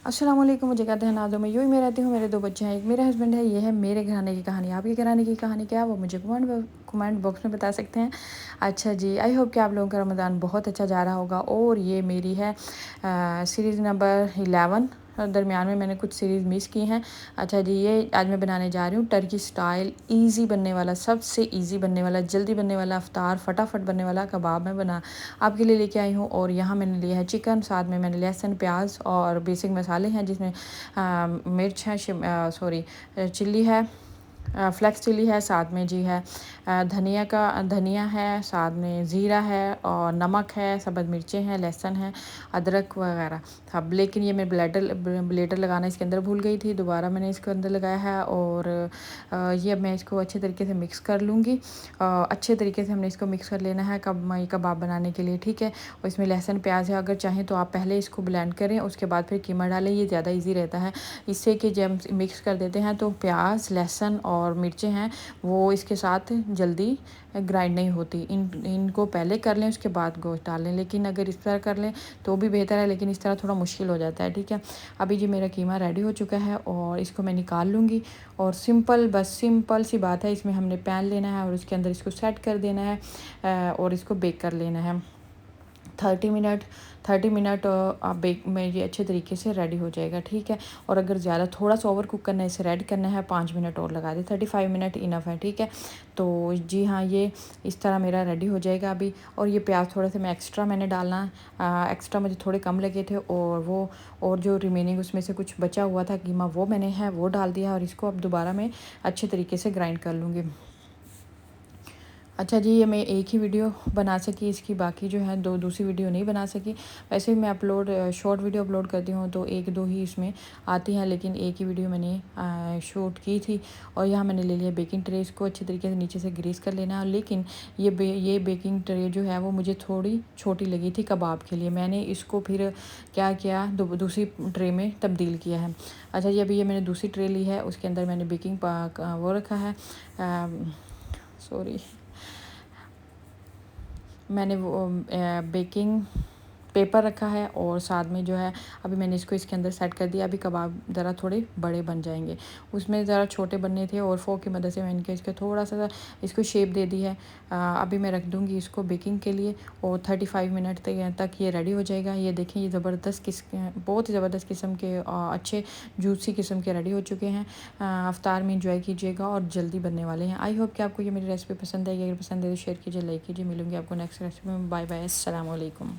अस्सलाम वालेकुम। मुझे कहते हैं नाज़ो, मैं यूँ ही मैं रहती हूँ, मेरे 2 बच्चे हैं, एक मेरा हस्बैंड है। ये है मेरे घराने की कहानी। आपके घराने की कहानी क्या है वो मुझे कमेंट बॉक्स में बता सकते हैं। अच्छा जी, आई होप कि आप लोगों का रमज़ान बहुत अच्छा जा रहा होगा। और ये मेरी है सीरीज़ नंबर 11। दरमियान में मैंने कुछ सीरीज़ मिस की हैं। अच्छा जी, ये आज मैं बनाने जा रही हूँ टर्की स्टाइल ईज़ी बनने वाला, सबसे ईज़ी बनने वाला, जल्दी बनने वाला, अफ्तार फटाफट बनने वाला कबाब मैं बना आपके लिए लेके आई हूँ। और यहाँ मैंने लिया है चिकन, साथ में मैंने लहसुन, प्याज और बेसिक मसाले हैं जिसमें मिर्च है, सॉरी चिल्ली है, फ्लेक्स चिली है, साथ में जी है धनिया है, साथ में ज़ीरा है और नमक है, सब्ज़ मिर्चें हैं, लहसुन है, अदरक वगैरह। अब लेकिन ये मैं ब्लेडर लगाना इसके अंदर भूल गई थी, दोबारा मैंने इसके अंदर लगाया है। और ये अब मैं इसको अच्छे तरीके से मिक्स कर लूँगी। अच्छे तरीके से हमने इसको मिक्स कर लेना है कबाब बनाने के लिए, ठीक है। और इसमें लहसुन प्याज है, अगर चाहें तो आप पहले इसको ब्लेंड करें, उसके बाद फिर कीमा डालें, ये ज़्यादा ईजी रहता है। इससे कि जब मिक्स कर देते हैं तो प्याज, लहसुन और मिर्चें हैं वो इसके साथ जल्दी ग्राइंड नहीं होती। इनको पहले कर लें, उसके बाद गोश्त डाल लें। लेकिन अगर इस तरह कर लें तो भी बेहतर है, लेकिन इस तरह थोड़ा मुश्किल हो जाता है, ठीक है। अभी जी मेरा कीमा रेडी हो चुका है और इसको मैं निकाल लूँगी। और सिंपल सी बात है, इसमें हमने पैन लेना है और उसके अंदर इसको सेट कर देना है और इसको बेक कर लेना है 30 मिनट आप बेक में ये अच्छे तरीके से रेडी हो जाएगा, ठीक है। और अगर ज़्यादा थोड़ा सा ओवर कुक करना है, इसे रेडी करना है, 5 मिनट और लगा दें, 35 मिनट इनफ है, ठीक है। तो जी हाँ, ये इस तरह मेरा रेडी हो जाएगा अभी। और ये प्याज थोड़ा सा मैंने डालना, एक्स्ट्रा मुझे थोड़े कम लगे थे और जो रिमेनिंग उसमें से कुछ बचा हुआ था कीमा वो मैंने है वो डाल दिया। और इसको अब दोबारा मैं अच्छे तरीके से ग्राइंड कर लूँगी। अच्छा जी, ये मैं एक ही वीडियो बना सकी, इसकी बाकी जो है दूसरी वीडियो नहीं बना सकी। वैसे भी मैं शॉर्ट वीडियो अपलोड करती हूँ तो 1-2 ही इसमें आती हैं, लेकिन एक ही वीडियो मैंने शूट की थी। और यहाँ मैंने ले लिया बेकिंग ट्रे, इसको अच्छे तरीके से नीचे से ग्रीस कर लेना है। लेकिन ये बेकिंग ट्रे जो है वो मुझे थोड़ी छोटी लगी थी कबाब के लिए, मैंने इसको फिर क्या किया, दूसरी ट्रे में तब्दील किया है। अच्छा जी, अभी ये मैंने दूसरी ट्रे ली है, उसके अंदर मैंने बेकिंग वो रखा है, सॉरी मैंने वो बेकिंग पेपर रखा है। और साथ में जो है अभी मैंने इसको इसके अंदर सेट कर दिया। अभी कबाब ज़रा थोड़े बड़े बन जाएंगे, उसमें ज़रा छोटे बनने थे और फोक की मदद से मैंने इसका थोड़ा सा इसको शेप दे दी है। अभी मैं रख दूँगी इसको बेकिंग के लिए और 35 मिनट तक ये रेडी हो जाएगा। ये देखें, ये बहुत ही ज़बरदस्त किस्म के अच्छे जूसी किस्म के रेडी हो चुके हैं। अफ्तार में इंजॉय कीजिएगा और जल्दी बनने वाले हैं। आई होप कि आपको ये मेरी रेसिपी पसंद आएगी। अगर पसंद है तो शेयर कीजिए, लाइक कीजिए। मिलूंगी आपको नेक्स्ट रेसिपी में। बाय बाय, अस्सलाम वालेकुम।